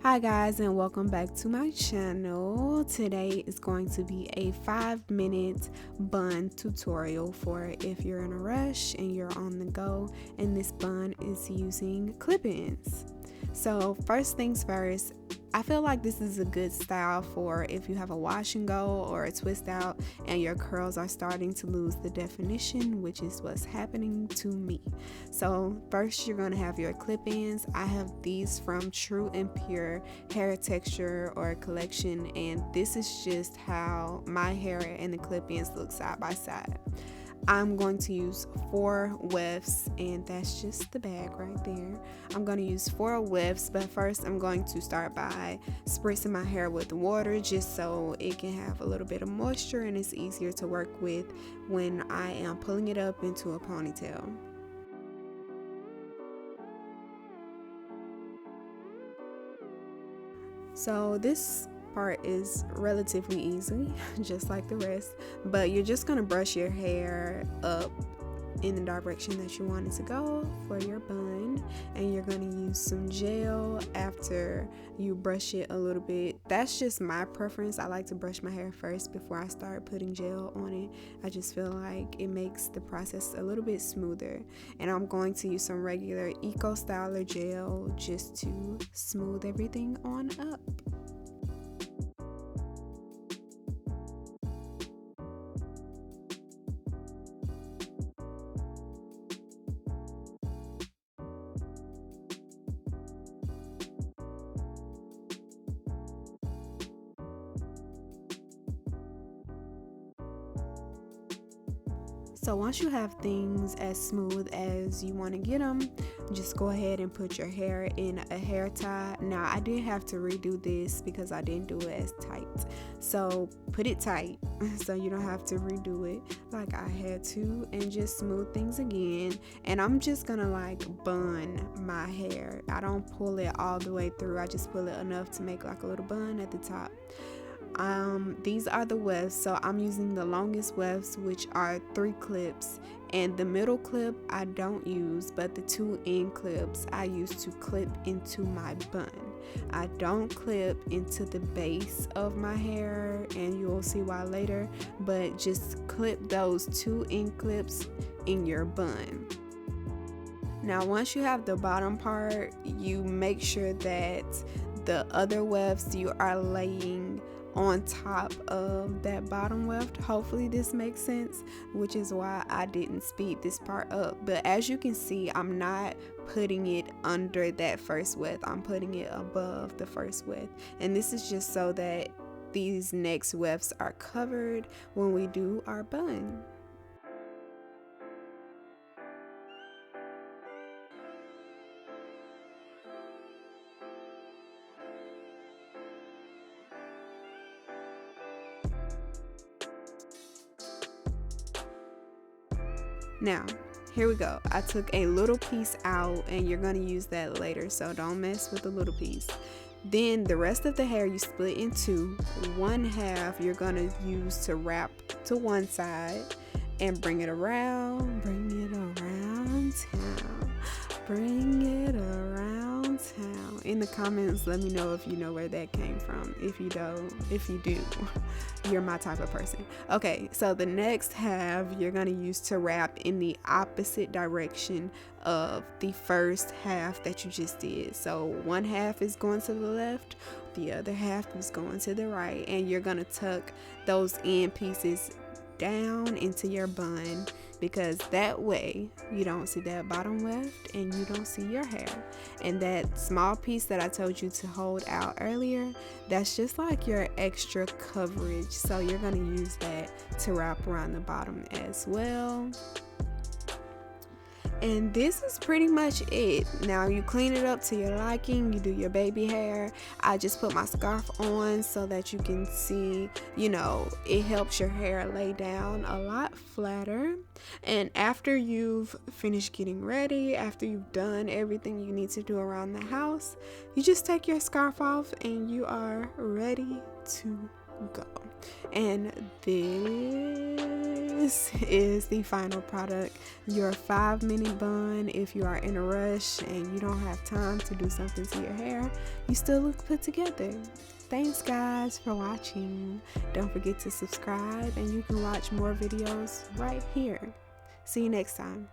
Hi guys, and welcome back to my channel. Today is going to be a 5-minute bun tutorial for if you're in a rush and you're on the go, and this bun is using clip-ins. So first things first, I feel like this is a good style for if you have a wash and go or a twist out and your curls are starting to lose the definition, which is what's happening to me. So first you're going to have your clip-ins. I have these from True and Pure Hair Texture or Collection, and this is just how my hair and the clip-ins look side by side. I'm going to use 4 wefts, and that's just the bag right there. I'm going to use 4 wefts, but first I'm going to start by spritzing my hair with water just so it can have a little bit of moisture and it's easier to work with when I am pulling it up into a ponytail. So this part is relatively easy, just like the rest, but you're just going to brush your hair up in the direction that you want it to go for your bun, and you're going to use some gel after you brush it a little bit. That's just my preference. I like to brush my hair first before I start putting gel on it. I just feel like it makes the process a little bit smoother, and I'm going to use some regular Eco Styler gel just to smooth everything on up. So once you have things as smooth as you want to get them, just go ahead and put your hair in a hair tie. Now I did have to redo this because I didn't do it as tight. So put it tight so you don't have to redo it like I had to, and just smooth things again. And I'm just gonna like bun my hair. I don't pull it all the way through. I just pull it enough to make like a little bun at the top. These are the wefts, so I'm using the longest wefts, which are 3 clips, and the middle clip I don't use, but the 2 end clips I use to clip into my bun. I don't clip into the base of my hair, and you'll see why later, but just clip those 2 end clips in your bun. Now once you have the bottom part, you make sure that the other wefts you are laying on top of that bottom weft. Hopefully this makes sense, which is why I didn't speed this part up. But as you can see, I'm not putting it under that first weft, I'm putting it above the first weft, and this is just so that these next wefts are covered when we do our bun. Now, here we go. I took a little piece out, and you're going to use that later, so don't mess with the little piece. Then the rest of the hair you split in 2. One half you're going to use to wrap to one side and bring it around town. Bring it around town. In the comments, let me know if you know where that came from. If you do, you're my type of person. Okay, so the next half you're going to use to wrap in the opposite direction of the first half that you just did. So one half is going to the left, the other half is going to the right, and you're going to tuck those end pieces down into your bun, because that way you don't see that bottom weft and you don't see your hair. And that small piece that I told you to hold out earlier, that's just like your extra coverage, so you're going to use that to wrap around the bottom as well. And this is pretty much it. Now you clean it up to your liking, you do your baby hair. I just put my scarf on so that you can see, it helps your hair lay down a lot flatter. And after you've finished getting ready, after you've done everything you need to do around the house, you just take your scarf off and you are ready to go. And this this is the final product, your 5-minute bun. If you are in a rush and you don't have time to do something to your hair, you still look put together. Thanks guys for watching. Don't forget to subscribe, and you can watch more videos right here. See you next time.